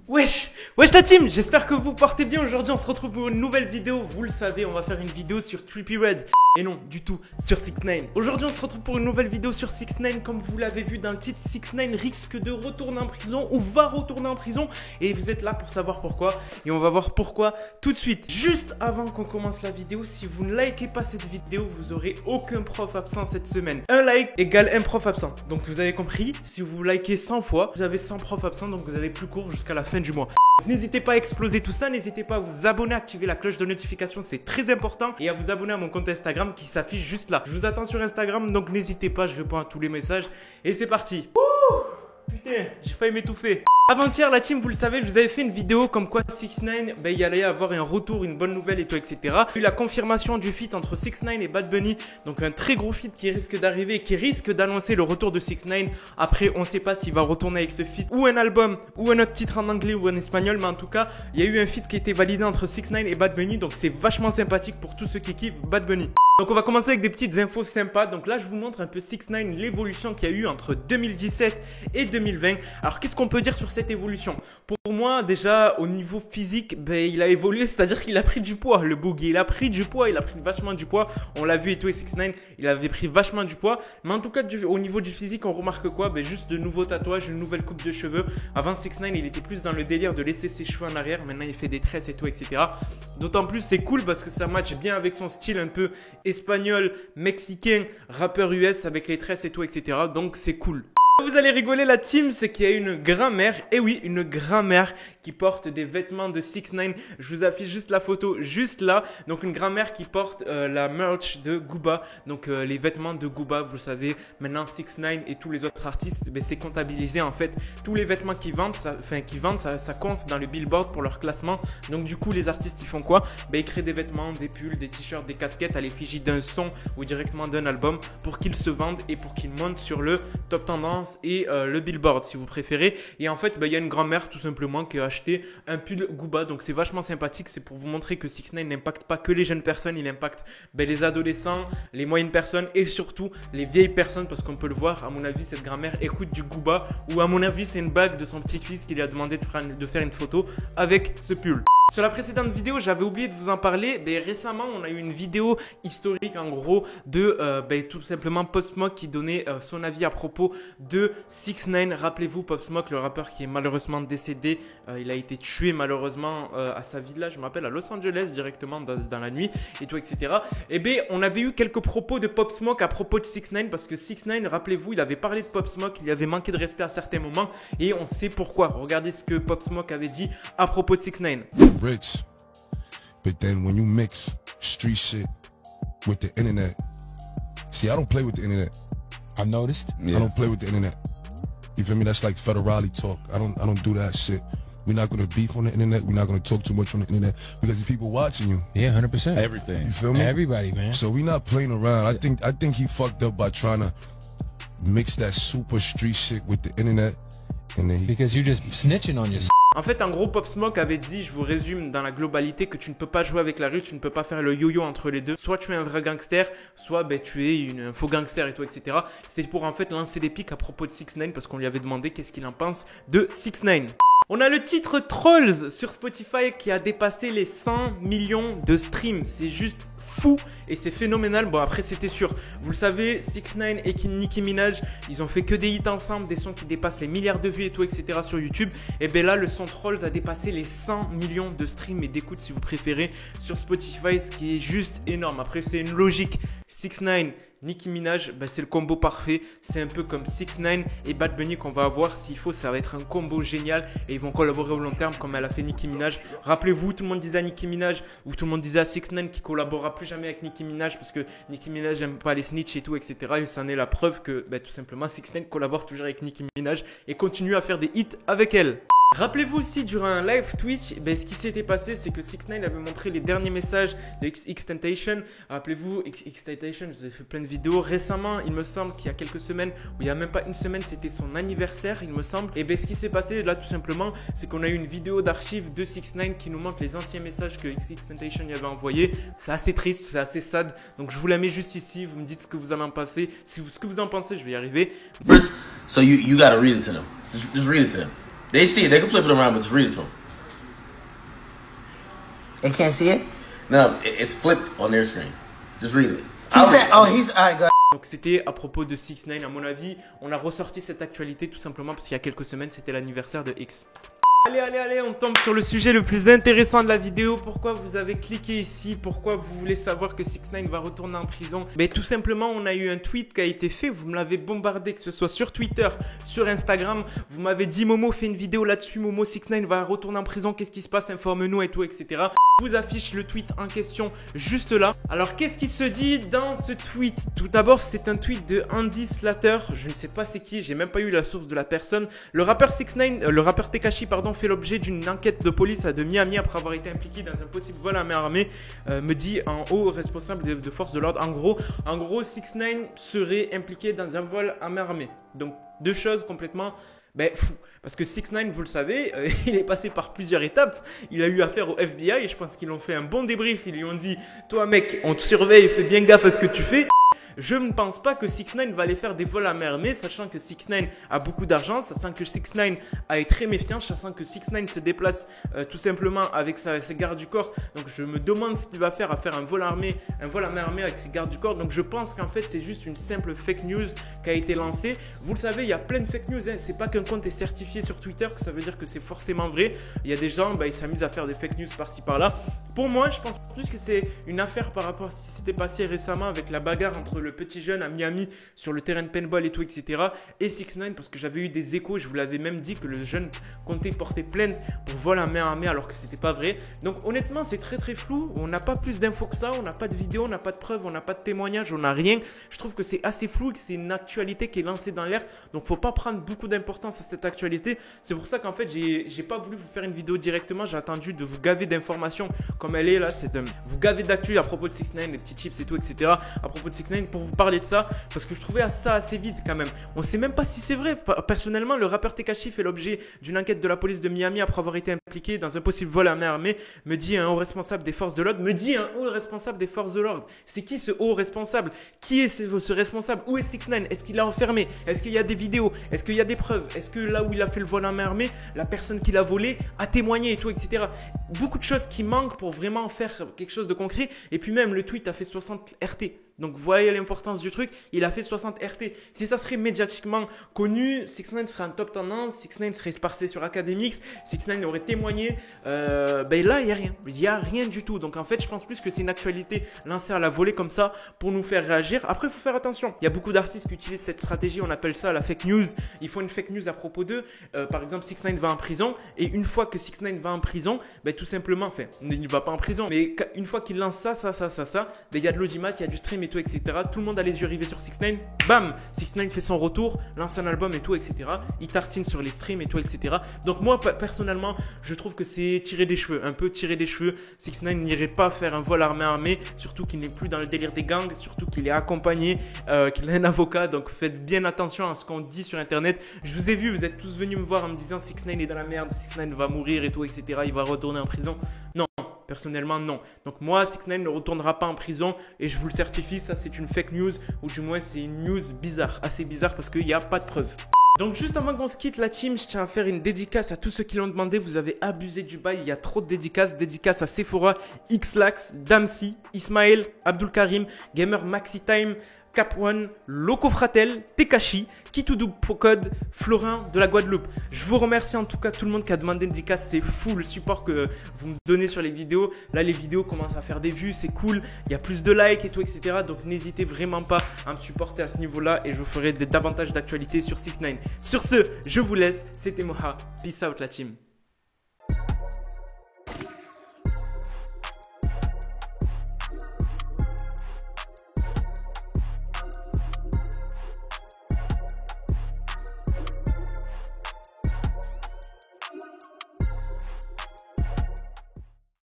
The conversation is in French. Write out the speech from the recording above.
Wesh la team, j'espère que vous portez bien. Aujourd'hui on se retrouve pour une nouvelle vidéo. Vous le savez, on va faire une vidéo sur Trippie Redd. Et non, du tout, sur 6ix9ine. Aujourd'hui on se retrouve pour une nouvelle vidéo sur 6ix9ine. Comme vous l'avez vu dans le titre, 6ix9ine risque de retourner en prison ou va retourner en prison. Et vous êtes là pour savoir pourquoi. Et on va voir pourquoi tout de suite. Juste avant qu'on commence la vidéo, si vous ne likez pas cette vidéo, vous aurez aucun prof absent cette semaine. Un like égale un prof absent. Donc vous avez compris, si vous likez 100 fois, vous avez 100 profs absents. Donc vous avez plus court jusqu'à la fin du mois. N'hésitez pas à exploser tout ça, n'hésitez pas à vous abonner, à activer la cloche de notification, c'est très important. Et à vous abonner à mon compte Instagram qui s'affiche juste là. Je vous attends sur Instagram, donc n'hésitez pas, je réponds à tous les messages. Et c'est parti. Putain, j'ai failli m'étouffer. Avant-hier, la team, vous le savez, je vous avais fait une vidéo comme quoi 6ix9ine, il y allait avoir un retour, une bonne nouvelle et tout, etc. Il y a eu la confirmation du feat entre 6ix9ine et Bad Bunny. Donc un très gros feat qui risque d'arriver et qui risque d'annoncer le retour de 6ix9ine. Après, on ne sait pas s'il va retourner avec ce feat ou un album ou un autre titre en anglais ou en espagnol. Mais en tout cas, il y a eu un feat qui a été validé entre 6ix9ine et Bad Bunny. Donc c'est vachement sympathique pour tous ceux qui kiffent Bad Bunny. Donc on va commencer avec des petites infos sympas. Donc là, je vous montre un peu 6ix9ine, l'évolution qu'il y a eu entre 2017 et 2020. Alors qu'est-ce qu'on peut dire sur cette évolution? Pour moi, déjà, au niveau physique, il a évolué, c'est-à-dire qu'il a pris du poids, le Boogie. Il a pris du poids, il a pris vachement du poids. On l'a vu et tout, et 6ix9ine, il avait pris vachement du poids. Mais en tout cas, au niveau du physique, on remarque quoi? Juste de nouveaux tatouages, une nouvelle coupe de cheveux. Avant, 6ix9ine, il était plus dans le délire de laisser ses cheveux en arrière. Maintenant, il fait des tresses et tout, etc. D'autant plus, c'est cool parce que ça match bien avec son style un peu espagnol, mexicain, rappeur US avec les tresses et tout, etc. Donc, c'est cool. Vous allez rigoler la team, c'est qu'il y a une grand-mère, et oui, une grand-mère qui porte des vêtements de 6ix9ine. Je vous affiche juste la photo, juste là. Donc une grand-mère qui porte la merch de Gooba, donc les vêtements de Gooba, vous le savez. Maintenant 6ix9ine et tous les autres artistes, c'est comptabilisé en fait. Tous les vêtements qu'ils vendent, ça compte dans le billboard pour leur classement. Donc du coup, les artistes, ils font quoi? Ils créent des vêtements, des pulls, des t-shirts, des casquettes à l'effigie d'un son ou directement d'un album pour qu'ils se vendent et pour qu'ils montent sur le top tendance et le billboard si vous préférez. Et en fait il y a une grand-mère tout simplement qui a acheté un pull Gooba, donc c'est vachement sympathique. C'est pour vous montrer que 6ix9ine n'impacte pas que les jeunes personnes, il impacte les adolescents, les moyennes personnes et surtout les vieilles personnes, parce qu'on peut le voir, à mon avis cette grand-mère écoute du Gooba, ou à mon avis c'est une bague de son petit-fils qui lui a demandé de faire une photo avec ce pull. Sur la précédente vidéo, j'avais oublié de vous en parler. Récemment, on a eu une vidéo historique en gros de tout simplement Pop Smoke qui donnait son avis à propos de 6ix9ine. Rappelez-vous, Pop Smoke, le rappeur qui est malheureusement décédé, il a été tué malheureusement à sa villa, je m'appelle à Los Angeles directement dans la nuit et tout, etc. On avait eu quelques propos de Pop Smoke à propos de 6ix9ine parce que 6ix9ine, rappelez-vous, il avait parlé de Pop Smoke, il avait manqué de respect à certains moments et on sait pourquoi. Regardez ce que Pop Smoke avait dit à propos de 6ix9ine. Rich, but then when you mix street shit with the internet, see, I don't play with the internet. I've noticed. Yeah. I don't play with the internet. You feel me? That's like federale talk. I don't do that shit. We're not gonna beef on the internet. We're not gonna talk too much on the internet because there's people watching you. Yeah, 100%. Everything. You feel me? Everybody, man. So we're not playing around. I think he fucked up by trying to mix that super street shit with the internet, and then Because you're just snitching on yourself. En fait, en gros, Pop Smoke avait dit, je vous résume dans la globalité, que tu ne peux pas jouer avec la rue, tu ne peux pas faire le yo-yo entre les deux. Soit tu es un vrai gangster, soit tu es un faux gangster et tout, etc. C'était pour en fait lancer des pics à propos de 6ix9ine parce qu'on lui avait demandé qu'est-ce qu'il en pense de 6ix9ine. On a le titre Trolls sur Spotify qui a dépassé les 100 millions de streams. C'est juste fou et c'est phénoménal. Bon, après, c'était sûr. Vous le savez, 6ix9ine et Nicki Minaj, ils ont fait que des hits ensemble, des sons qui dépassent les milliards de vues et tout, etc. sur YouTube. Et là, le son Trolls a dépassé les 100 millions de streams et d'écoutes si vous préférez sur Spotify, ce qui est juste énorme. Après, c'est une logique. 6ix9ine, Nicki Minaj, c'est le combo parfait. C'est un peu comme 6ix9ine et Bad Bunny qu'on va avoir. S'il faut, ça va être un combo génial et ils vont collaborer au long terme comme elle a fait Nicki Minaj. Rappelez-vous, tout le monde disait à Nicki Minaj ou tout le monde disait à 6ix9ine qu'il collaborera plus jamais avec Nicki Minaj parce que Nicki Minaj n'aime pas les snitch et tout, etc. Et ça en est la preuve que tout simplement 6ix9ine collabore toujours avec Nicki Minaj et continue à faire des hits avec elle. Rappelez-vous aussi durant un live Twitch, ce qui s'était passé, c'est que 6ix9ine avait montré les derniers messages de XXXTentacion. Rappelez-vous, XXXTentacion, je vous ai fait plein de vidéos. Récemment, il me semble qu'il y a quelques semaines, ou il y a même pas une semaine, c'était son anniversaire, il me semble. Ce qui s'est passé là tout simplement, c'est qu'on a eu une vidéo d'archives de 6ix9ine qui nous montre les anciens messages que XXXTentacion y avait envoyés. C'est assez triste, c'est assez sad. Donc je vous la mets juste ici, vous me dites ce que vous en pensez. Ce que vous en pensez, je vais y arriver. So you gotta read it to them. Just read it to them. They see it. They can flip it around, but just read it to them. They can't see it? No, it's flipped on their screen. Just read it. He said, oh, he's, all right, go. Donc c'était à propos de 6ix9ine, à mon avis. On a ressorti cette actualité tout simplement parce qu'il y a quelques semaines, c'était l'anniversaire de X. Allez, on tombe sur le sujet le plus intéressant de la vidéo. Pourquoi vous avez cliqué ici? Pourquoi vous voulez savoir que 6ix9ine va retourner en prison? Mais tout simplement, on a eu un tweet qui a été fait. Vous me l'avez bombardé, que ce soit sur Twitter, sur Instagram. Vous m'avez dit, Momo, fais une vidéo là-dessus. Momo, 6ix9ine va retourner en prison. Qu'est-ce qui se passe? Informe-nous et tout, etc. Je vous affiche le tweet en question juste là. Alors, qu'est-ce qui se dit dans ce tweet? Tout d'abord, c'est un tweet de Andy Slater. Je ne sais pas c'est qui. J'ai même pas eu la source de la personne. Le rappeur 6ix9ine, le rappeur Tekashi, pardon, fait l'objet d'une enquête de police de Miami après avoir été impliqué dans un possible vol à main armée, me dit un haut responsable de forces de l'ordre. En gros 6ix9ine serait impliqué dans un vol à main armée. Donc deux choses complètement fou. Parce que 6ix9ine, vous le savez, il est passé par plusieurs étapes. Il a eu affaire au FBI et je pense qu'ils ont fait un bon débrief. Ils lui ont dit, toi mec, on te surveille, fais bien gaffe à ce que tu fais. Je ne pense pas que 6ix9ine va aller faire des vols à main armée, sachant que 6ix9ine a beaucoup d'argent, sachant que 6ix9ine est très méfiant, sachant que 6ix9ine se déplace tout simplement avec ses gardes du corps. Donc je me demande ce qu'il va faire à faire un vol à main armée avec ses gardes du corps. Donc je pense qu'en fait c'est juste une simple fake news qui a été lancée. Vous le savez, il y a plein de fake news. C'est pas qu'un compte est certifié sur Twitter que ça veut dire que c'est forcément vrai. Il y a des gens, ils s'amusent à faire des fake news par-ci par-là. Pour moi, je pense plus que c'est une affaire par rapport à ce qui s'était passé récemment avec la bagarre entre le petit jeune à Miami sur le terrain de paintball et tout, etc. et 6ix9ine, parce que j'avais eu des échos, je vous l'avais même dit que le jeune comptait porter plainte pour vol à main armée alors que c'était pas vrai. Donc honnêtement, c'est très flou. On n'a pas plus d'infos que ça, on n'a pas de vidéo, on n'a pas de preuves, on n'a pas de témoignages, on n'a rien. Je trouve que c'est assez flou et que c'est une actualité qui est lancée dans l'air. Donc faut pas prendre beaucoup d'importance à cette actualité. C'est pour ça qu'en fait, j'ai pas voulu vous faire une vidéo directement. J'ai attendu de vous gaver d'informations comme elle est là. C'est de vous gaver d'actu à propos de 6ix9ine, des petits chips et tout, etc. à propos de 6ix9ine pour vous parler de ça, parce que je trouvais ça assez vite quand même. On sait même pas si c'est vrai. Personnellement, le rappeur Tekashi fait l'objet d'une enquête de la police de Miami après avoir été impliqué dans un possible vol à main armée, me dit un haut responsable des forces de l'ordre. C'est qui ce haut responsable? Qui est ce responsable? Où est 6ix9ine? Est-ce qu'il l'a enfermé? Est-ce qu'il y a des vidéos? Est-ce qu'il y a des preuves? Est-ce que là où il a fait le vol à main armée, la personne qui l'a volé a témoigné et tout, etc. Beaucoup de choses qui manquent pour vraiment faire quelque chose de concret. Et puis même le tweet a fait 60 RT. Donc vous voyez l'importance du truc, il a fait 60 RT. Si ça serait médiatiquement connu, 6ix9ine serait en top tendance, 6ix9ine serait sparcé sur Academix, 6ix9ine aurait témoigné. Là, il n'y a rien. Il n'y a rien du tout. Donc en fait, je pense plus que c'est une actualité lancée à la volée comme ça pour nous faire réagir. Après, il faut faire attention. Il y a beaucoup d'artistes qui utilisent cette stratégie, on appelle ça la fake news. Ils font une fake news à propos d'eux. Par exemple, 6ix9ine va en prison et une fois que 6ix9ine va en prison, tout simplement, enfin, il ne va pas en prison, mais une fois qu'il lance ça, il y a de l'audimat, il y a du stream et tout, etc. Tout le monde a les yeux rivés sur 6ix9ine. Bam, 6ix9ine fait son retour, lance un album et tout, etc. Il tartine sur les streams et tout, etc. Donc moi, personnellement, je trouve que c'est tiré des cheveux, un peu tiré des cheveux. 6ix9ine n'irait pas faire un vol à main armée, surtout qu'il n'est plus dans le délire des gangs, surtout qu'il est accompagné, qu'il a un avocat. Donc faites bien attention à ce qu'on dit sur internet. Je vous ai vu, vous êtes tous venus me voir en me disant 6ix9ine est dans la merde, 6ix9ine va mourir et tout, etc. Il va retourner en prison. Non. Personnellement, non. Donc moi, 6ix9ine ne retournera pas en prison et je vous le certifie, ça c'est une fake news ou du moins c'est une news bizarre, assez bizarre parce qu'il n'y a pas de preuves. Donc juste avant qu'on se quitte la team, je tiens à faire une dédicace à tous ceux qui l'ont demandé. Vous avez abusé du bail, il y a trop de dédicaces. Dédicace à Sephora, Xlax, Damsi, Ismaël, Abdul Karim, Gamer Maxi Time, Cap One, Loco Fratel, Tekashi, Kitoudou Procode, Florin de la Guadeloupe. Je vous remercie en tout cas tout le monde qui a demandé une dédicace. C'est fou le support que vous me donnez sur les vidéos. Là, les vidéos commencent à faire des vues, c'est cool. Il y a plus de likes et tout, etc. Donc n'hésitez vraiment pas à me supporter à ce niveau-là et je vous ferai davantage d'actualités sur 6ix9ine. Sur ce, je vous laisse. C'était Moha. Peace out la team.